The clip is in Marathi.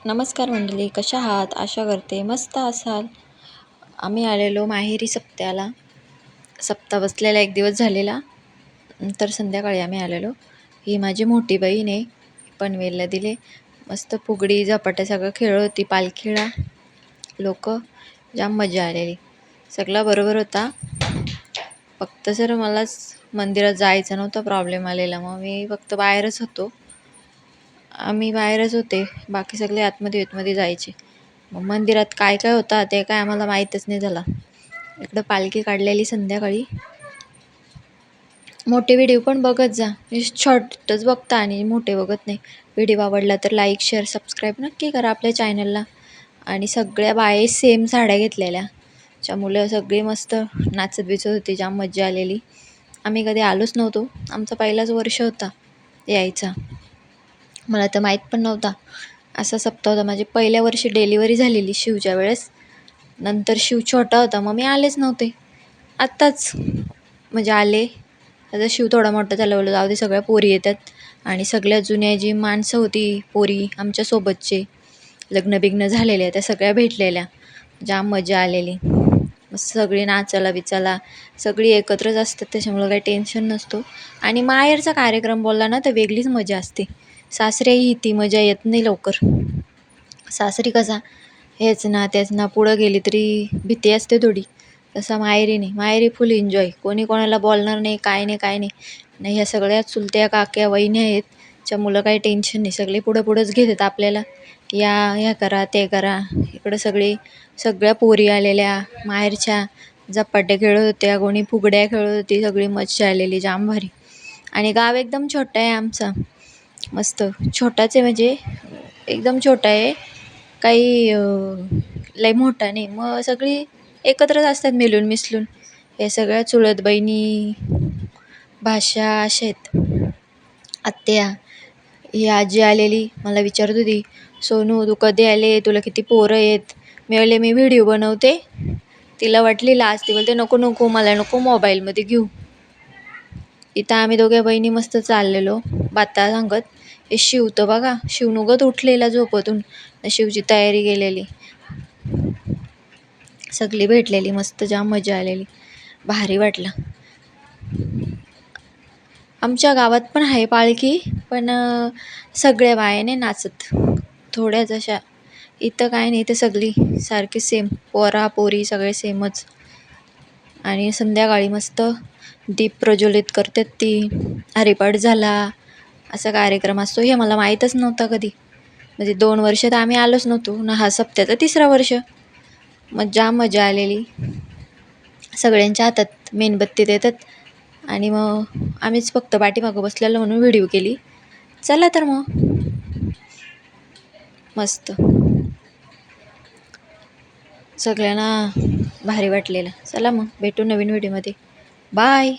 नमस्कार मंडळी, कशा आहात? आशा करते मस्त असाल. आम्ही आलेलो माहेरी सप्त्याला. सप्ताह बसलेला 1 दिवस झालेला. नंतर संध्याकाळी आम्ही आलेलो. ही माझी मोठी बहीण आहे, पनवेलला दिले. मस्त फुगडी झपाट्या सगळं खेळत होती, पालखीला लोक. जाम मजा आलेली. सगळा बरोबर होता. फक्त सर मलाच मंदिरात जायचा नव्हता प्रॉब्लेम आलेला, मग मी फक्त बाहेरच होतो. आम्ही बाहेरच होते, बाकी सगळे आतमध्ये जायचे. मग मंदिरात काय काय होता ते काय आम्हाला माहीतच नाही झाला. इकडं पालखी काढलेली संध्याकाळी. मोठे व्हिडिओ पण बघत जा, शॉर्टच बघता आणि मोठे बघत नाही. व्हिडिओ आवडला तर लाईक शेअर सबस्क्राईब नक्की करा आपल्या चॅनलला. आणि सगळ्या बाये सेम साड्या घेतलेल्या, मुलं सगळी मस्त नाचत बिचत होती. जाम मजा आलेली. आम्ही कधी आलोच नव्हतो, आमचा पहिलाच वर्ष होता यायचा. मला तर माहीत पण नव्हता असा सप्ताह होता. माझी पहिल्या वर्षी डिलिव्हरी झालेली शिवच्या वेळेस. नंतर शिव छोटा होता, मग मी आलेच नव्हते. आत्ताच म्हणजे आले. आता शिव थोडा मोठा झाला, बोललो जाऊ दे, सगळ्या पोरी येतात. आणि सगळ्या जुन्या जी माणसं होती पोरी आमच्यासोबतचे, लग्न बिग्न झालेल्या, त्या सगळ्या भेटलेल्या. जाम मजा आलेली. सगळी नाचायला बिचायला सगळी एकत्रच असतात, त्याच्यामुळं काही टेन्शन नसतो. आणि माहेरचा कार्यक्रम बोलला ना तर वेगळीच मजा असते. सासरेही ती मजा येत नाही लवकर. सासरी कसा हेच ना तेच ना, पुढं गेली तरी भीती असते थोडी. तसा माहेरी नाही, माहेरी फुल एन्जॉय. कोणी कोणाला बोलणार नाही, काय नाही काय नाही. नाही, ह्या सगळ्या चुलत्या काक्या वहिनी आहेत, च्या मुलं काही टेन्शन नाही. सगळे पुढंच घेतात आपल्याला. या ह्या करा ते करा. इकडं सगळ्या पोरी आलेल्या माहेरच्या. झपाटे खेळत होत्या, कोणी फुगड्या खेळत होती. सगळी मजा आलेली, जाम भारी. आणि गाव एकदम छोटं आहे आमचं. मस्त छोटाच आहे, म्हणजे एकदम छोटा आहे, काही लय मोठा नाही. मग सगळी एकत्रच असतात मिळून मिसळून. हे सगळ्या चुलत बहिणी भाषा अशा आहेत. आत्या ही आजी आलेली, मला विचारत होती, सोनू तू कधी आले, तुला किती पोरं आहेत? मी व्हिडिओ बनवते. तिला वाटली लाज, ती बोलते नको नको, मला नको मोबाईलमध्ये घेऊ. इथं आम्ही दोघ्या बहिणी मस्त चाललेलो बाता सांगत. हे शिवतं बघा, शिवनुगत उठलेला झोपतून, शिवची तयारी केलेली. सगळी भेटलेली, मस्त जाम मजा आलेली, भारी वाटलं. आमच्या गावात पण आहे पालखी, पण सगळ्या बायाने नाचत, थोड्याच अशा. इथं काय नाही, इथं सगळी सारखी सेम, पोरा पोरी सगळे सेमच. आणि संध्याकाळी मस्त दीप प्रज्वलित करतात ती. हरिपाठ झाला असा कार्यक्रम असतो. हे मला माहीतच नव्हता कधी. म्हणजे 2 वर्ष तर आम्ही आलोच नव्हतो ना, हा सप्त्याचं 3रं वर्ष. मग जाम मजा आलेली. सगळ्यांच्या हातात मेणबत्ती देतात आणि मग आम्हीच फक्त पाठीमागं बसलेलो म्हणून व्हिडिओ केली. चला तर मग मस्त सगळ्यांना भारी वाटलेलं. चला मग भेटू नवीन व्हिडिओमध्ये. बाय.